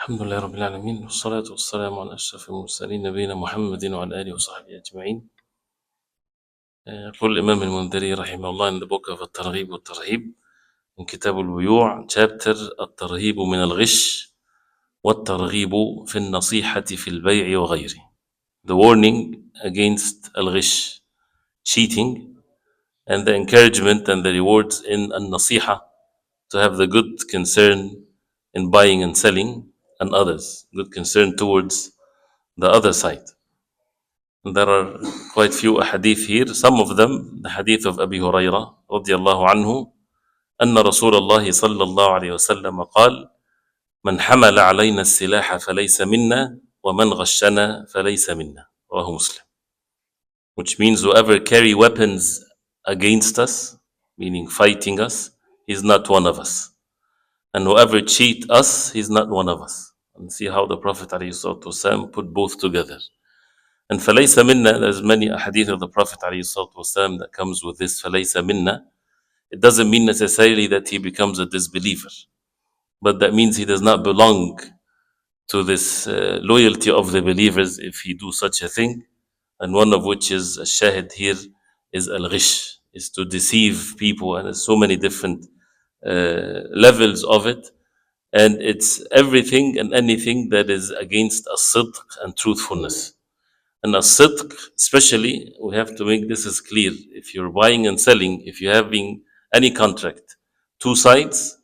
الحمد لله رب العالمين، والصلاة والسلام على أشرف المرسلين نبينا محمد وعلى آله وصحبه أجمعين. يقول الإمام المنذري رحمه الله in the book of الترغيب والترهيب من كتاب البيوع chapter الترهيب من الغش والترغيب في النصيحة في البيع وغيره. The warning against الغش, cheating, and the encouragement and the rewards in النصيحة, to have the good concern in buying and selling, and others, good concern towards the other side. There are quite few ahadith here. Some of them, the hadith of Abi Hurairah radiallahu anhu, أن رسول الله صلى الله عليه وسلم قال: من حمل علينا السلاح فليس منا ومن غشنا فليس منا. رواه Muslim. Which means whoever carry weapons against us, meaning fighting us, he's not one of us. And whoever cheat us, he's not one of us. And see how the Prophet ﷺ put both together. And فَلَيْسَ مِنَّا, there's many hadith of the Prophet ﷺ that comes with this فَلَيْسَ مِنَّا. It doesn't mean necessarily that he becomes a disbeliever, but that means he does not belong to this loyalty of the believers if he do such a thing. And one of which is a shahid here is al-ghish, is to deceive people, and there's so many different levels of it. And it's everything and anything that is against as-sidq and truthfulness. And as-sidq, especially, we have to make this is clear. If you're buying and selling, if you're having any contract, two sides,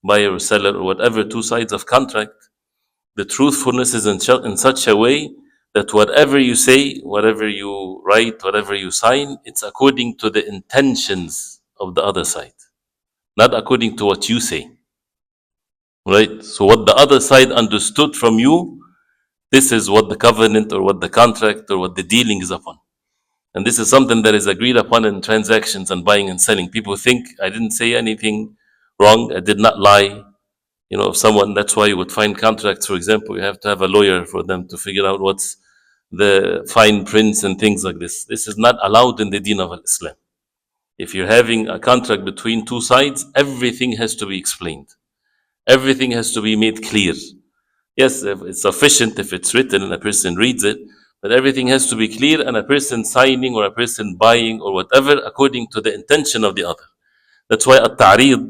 buyer or seller or whatever, two sides of contract, the truthfulness is in such a way that whatever you say, whatever you write, whatever you sign, it's according to the intentions of the other side, not according to what you say. Right? So what the other side understood from you, this is what the covenant or what the contract or what the dealing is upon. And this is something that is agreed upon in transactions and buying and selling. People think I didn't say anything wrong, I did not lie. You know, if someone, that's why you would find contracts, for example, you have to have a lawyer for them to figure out what's the fine prints and things like this. This is not allowed in the deen of Islam. If you're having a contract between two sides, everything has to be explained. Everything has to be made clear. Yes, it's sufficient if it's written and a person reads it, but everything has to be clear, and a person signing or a person buying or whatever according to the intention of the other. That's why at-ta'rid,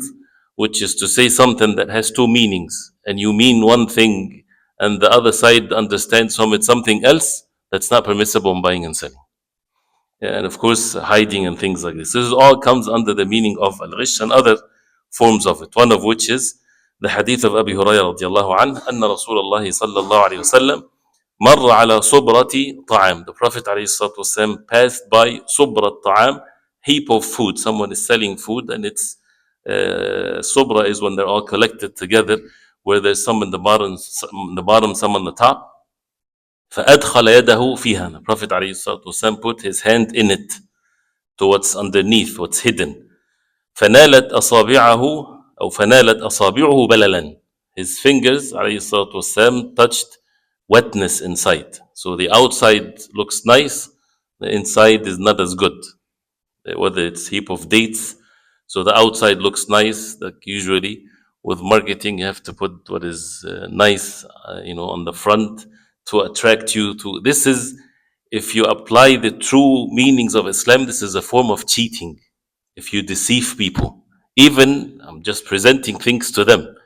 which is to say something that has two meanings, and you mean one thing and the other side understands from it something else, that's not permissible in buying and selling. Yeah, and of course, hiding and things like this. This all comes under the meaning of al-ghish and other forms of it. One of which is the hadith of Abi Hurairah radiallahu anhu, أن رسول الله صلى الله عليه وسلم مر على صبرة طعام. The Prophet عليه الصلاة والسلام passed by صبرة طعام, heap of food. Someone is selling food, and it's sobra is when they're all collected together, where there's some in the bottom, some on the top. فأدخل يده فيها. The Prophet عليه الصلاة والسلام put his hand in it, to what's underneath, what's hidden. فنالت أصابعه بللا. His fingers عليه الصلاة والسلام touched wetness inside. So the outside looks nice, the inside is not as good. Whether it's heap of dates, so the outside looks nice. Like usually with marketing, you have to put what is nice, on the front to attract you to. This is, if you apply the true meanings of Islam, this is a form of cheating. If you deceive people, even I'm just presenting things to them.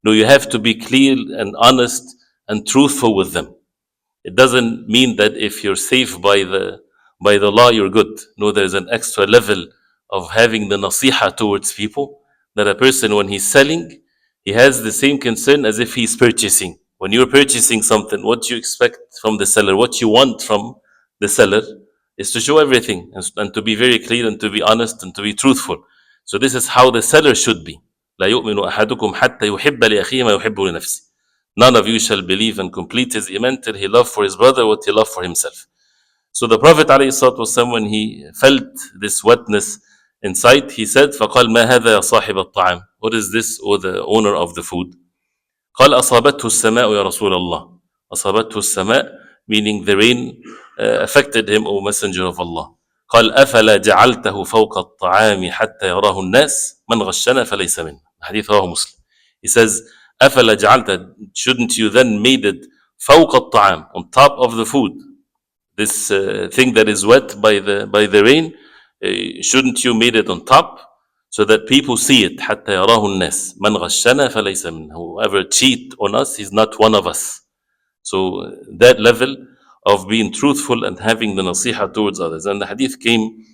No, you have to be clear and honest and truthful with them. It doesn't mean that if you're safe by the law, you're good. No, there's an extra level of having the nasiha towards people, that a person, when he's selling, he has the same concern as if he's purchasing. When you're purchasing something, what you expect from the seller, what you want from the seller, is to show everything and to be very clear and to be honest and to be truthful. So this is how the seller should be. لا يؤمن أحدكم حتى يحب لأخيه ما يحب لنفسه. None of you shall believe and complete his iman till he love for his brother what he love for himself. So the Prophet ﷺ, when he felt this wetness inside, he said, فَقَالْ مَا هَذَا يَا صَاحِبَ الطَّعَامِ. What is this, O the owner of the food? قال أصابته السماء يا رسول الله. أصابته السماء, meaning the rain affected him, O Messenger of Allah. قال أفلا جعلته فوق الطعام حتى يراه الناس من غشنا فليس منا. Hadith رواه Muslim. He says, أفلا جعلت, shouldn't you then made it فوق الطعام, on top of the food, this thing that is wet by the rain, shouldn't you made it on top so that people see it, حتى يراه الناس, من غشنا فليس منه, whoever cheat on us, he's not one of us. So that level of being truthful and having the nasiha towards others. And the hadith came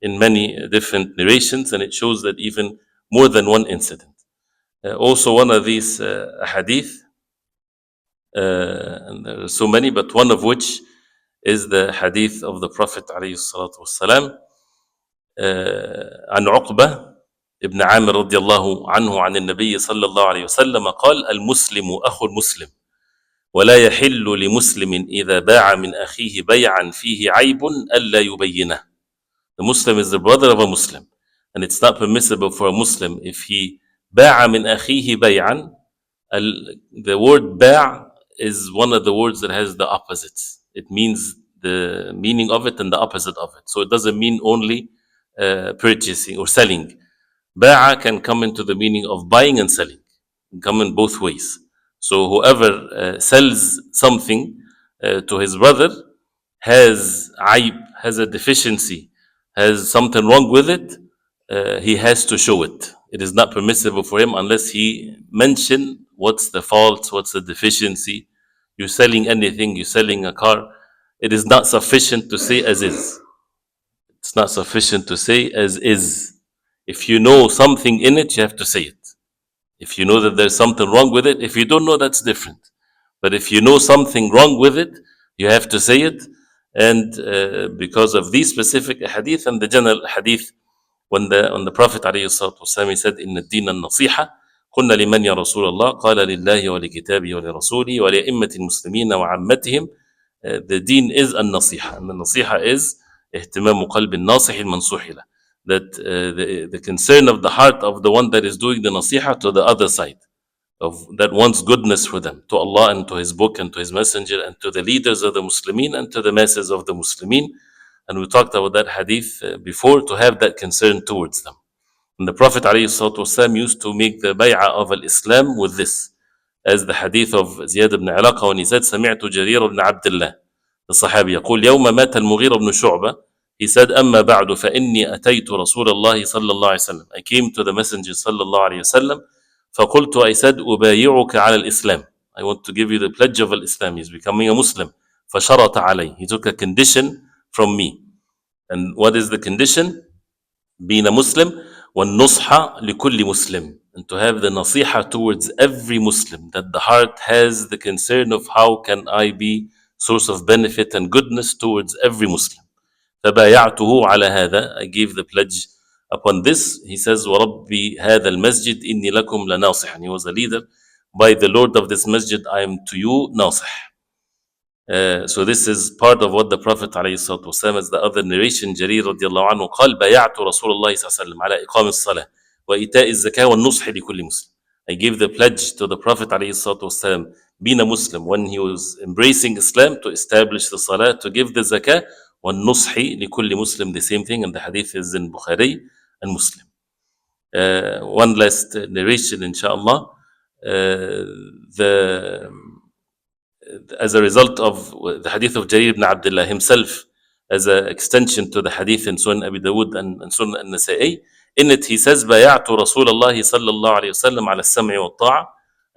in many different narrations, and it shows that even more than one incident. Also, one of these hadith, and there are so many, but one of which is the hadith of the Prophet عليه الصلاة والسلام, عن عقبة ابن عامر رضي الله عنه عن النبي صلى الله عليه وسلم قال: المسلم أخو المسلم ولا يحل لمسلم إذا باع من أخيه بيعا فيه عيب ألا يبينه. The Muslim is the brother of a Muslim, and it's not permissible for a Muslim if he باع من أخيه بيعا. The word باع is one of the words that has the opposites. It means the meaning of it and the opposite of it. So it doesn't mean only purchasing or selling. باع can come into the meaning of buying and selling, come in both ways. So whoever sells something to his brother has عيب, has a deficiency, has something wrong with it, he has to show it. It is not permissible for him unless he mention what's the fault, what's the deficiency. You're selling anything, you're selling a car, it is not sufficient to say as is. It's not sufficient to say as is. If you know something in it, you have to say it. If you know that there's something wrong with it, if you don't know, that's different. But if you know something wrong with it, you have to say it. And because of these specific hadith and the general hadith, when the Prophet ﷺ, he said, إن الدين النصيحة, قلنا لمن يا رسول الله, قال لله ولكتابه ولرسوله ولأئمة المسلمين وعامتهم. The deen is النصيحة, and the nasiha is اهتمام قلب الناصح المنصوح له. That the concern of the heart of the one that is doing the nasiha to the other side, of that wants goodness for them, to Allah and to His book and to His messenger and to the leaders of the Muslimin and to the masses of the Muslimin. And we talked about that hadith before, to have that concern towards them. And the Prophet ﷺ used to make the bay'ah of al-Islam with this, as the hadith of Ziyad ibn Alaqa when he said, سمعت جرير بن عبد الله, the Sahabi, يقول يوم مات المغيرة بن شعبة, he said, أما بعد فإني أتيت رسول الله صلى الله عليه وسلم, I came to the Messenger صلى الله عليه وسلم, فقلت, I said, أبايعك على الإسلام, I want to give you the pledge of al-Islam, he's becoming a Muslim. فشرط علي, he took a condition from me. And what is the condition? Being a Muslim, وَالنُّصْحَ لِكُلِّ Muslim, and to have the nasiha towards every Muslim, that the heart has the concern of how can I be source of benefit and goodness towards every Muslim. فبايعته على هذا, I gave the pledge upon this. He says, وَرَبِّي هَذَا الْمَسْجِدْ إِنِّي لَكُمْ لَنَاصِحًا, and he was a leader. By the Lord of this masjid, I am to you nasih. So this is part of what the Prophet ﷺ, as the other narration, Jarir radiallahu anhu, قال بايعت رسول الله صلى الله عليه وسلم على إقام الصلاة وإيتاء الزكاة والنصح لكل مسلم. I gave the pledge to the Prophet ﷺ, being a Muslim, when he was embracing Islam, to establish the Salah, to give the Zakah, والنصح لكل Muslim, the same thing, and the hadith is in Bukhari and Muslim. One last narration, inshallah. As a result of the hadith of Jarir ibn Abdullah himself, as an extension to the hadith in Sunan Abi Dawud and Sunan al-Nasa'i, in it he says, بايعت رسول الله صلى الله عليه وسلم على السمع والطاعة,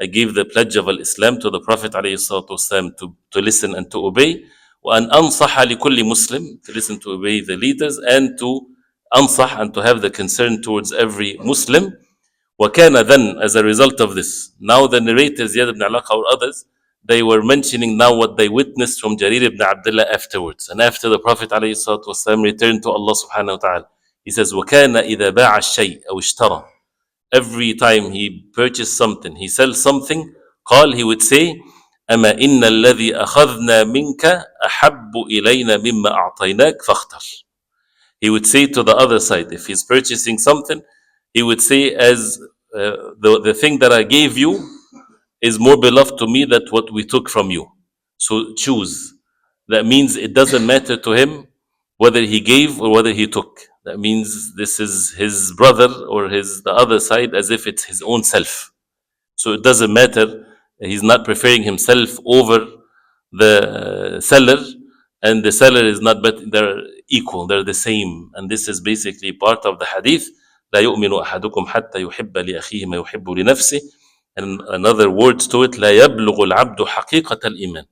I gave the pledge of al-Islam to the Prophet عليه الصلاة والسلام to listen and to obey, وأن أنصح لكل Muslim, to listen, to obey the leaders, and to أنصح, and to have the concern towards every Muslim. وكان then, as a result of this, now the narrators, Ziyad ibn Alaqa or others, they were mentioning now what they witnessed from Jarir ibn Abdullah afterwards. And after the Prophet ﷺ returned to Allah subhanahu wa ta'ala, he says, وَكَانَ إِذَا بَاعَ الشَّيْءَ أَوْ اشْتَرَى, every time he purchased something, he sells something, قال, he would say, أَمَا إِنَّ الَّذِي أَخَذْنَا مِنْكَ أَحَبُّ إِلَيْنَا مِمَّا أَعْطَيْنَاكَ فَاخْتَرْ. He would say to the other side, if he's purchasing something, he would say, as the thing that I gave you is more beloved to me than what we took from you. So choose. That means it doesn't matter to him whether he gave or whether he took. That means this is his brother or the other side, as if it's his own self. So it doesn't matter. He's not preferring himself over the seller, and the seller is not, but they're equal, they're the same. And this is basically part of the hadith. لا يؤمن أحدكم حتى يحب لأخيه ما يحب لنفسه. And another words to it, لا يبلغ العبد حقيقة الإيمان.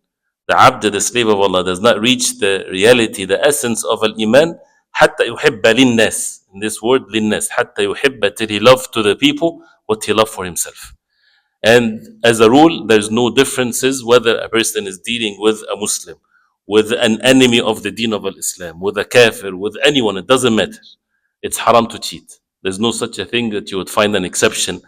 The abd, the slave of Allah, does not reach the reality, the essence of al-iman, حتى يحب للناس. In this word, للناس, حتى يحب, till he love to the people what he love for himself. And as a rule, there's no differences whether a person is dealing with a Muslim, with an enemy of the deen of Islam, with a kafir, with anyone, it doesn't matter. It's haram to cheat. There's no such a thing that you would find an exception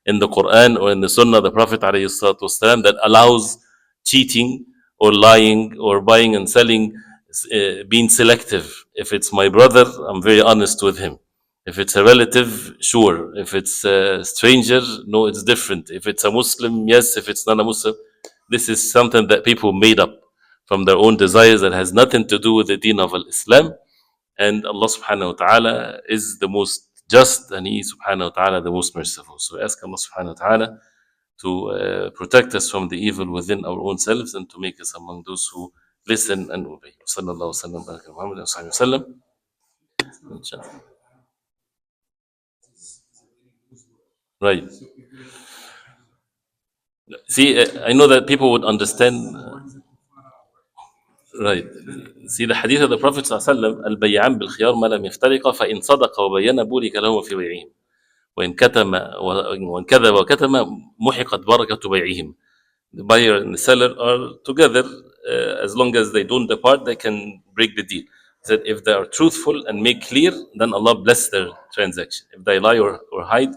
in the Quran or in the Sunnah of the Prophet ﷺ that allows cheating or lying or buying and selling, being selective. If it's my brother, I'm very honest with him. If it's a relative, sure. If it's a stranger, no, it's different. If it's a Muslim, yes. If it's not a Muslim, this is something that people made up from their own desires that has nothing to do with the deen of Islam. And Allah subhanahu wa ta'ala is the most just, and He subhanahu wa ta'ala the most merciful. So ask Allah subhanahu wa ta'ala to protect us from the evil within our own selves and to make us among those who listen and obey. Sallallahu sallam, baraka Muhammad wa sallam. Inshallah. Right. See, I know that people would understand. Right. See, the hadith of the Prophet صلى الله عليه وسلم, البيعان بالخيار ما لم يفترقا فإن صدق وبين بورك لهما في بيعهم وإن كتم وإن كذب وكتم محقت بركة بيعهم. The buyer and the seller are together. As long as they don't depart, they can break the deal. That if they are truthful and make clear, then Allah bless their transaction. If they lie or hide,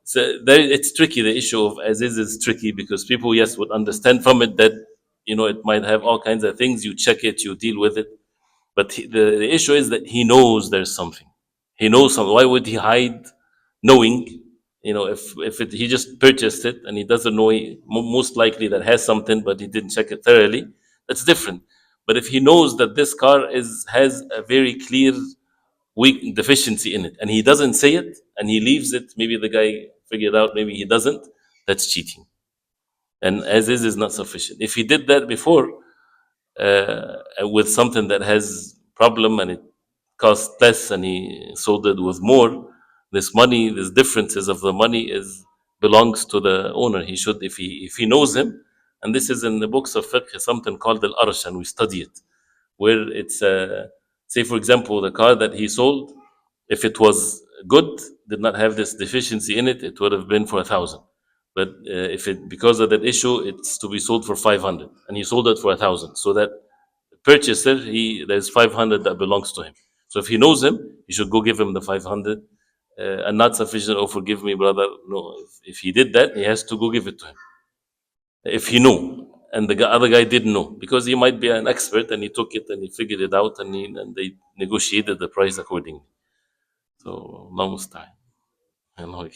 so there, it's tricky. The issue of as is tricky because people, yes, would understand from it that it might have all kinds of things. You check it, you deal with it, but the issue is that he knows there's something. He knows something. Why would he hide, knowing? If he just purchased it and he doesn't know, most likely that has something, but he didn't check it thoroughly. That's different. But if he knows that this car has a very clear weak deficiency in it and he doesn't say it and he leaves it, maybe the guy figured out, maybe he doesn't, that's cheating. And as is not sufficient. If he did that before, with something that has problem and it cost less and he sold it with more, this money, this differences of the money is belongs to the owner. He should, if he knows him, and this is in the books of fiqh, something called al-arsh, and we study it, where it's say for example the car that he sold, if it was good, did not have this deficiency in it, it would have been for 1,000. But if it, because of that issue, it's to be sold for 500, and he sold it for 1,000, so that purchaser, there's 500 that belongs to him. So if he knows him, he should go give him the 500, and not sufficient. Oh, forgive me, brother. No, if he did that, he has to go give it to him. If he knew, and the other guy didn't know, because he might be an expert and he took it and he figured it out and they negotiated the price accordingly. So, Allah musta'an. Allah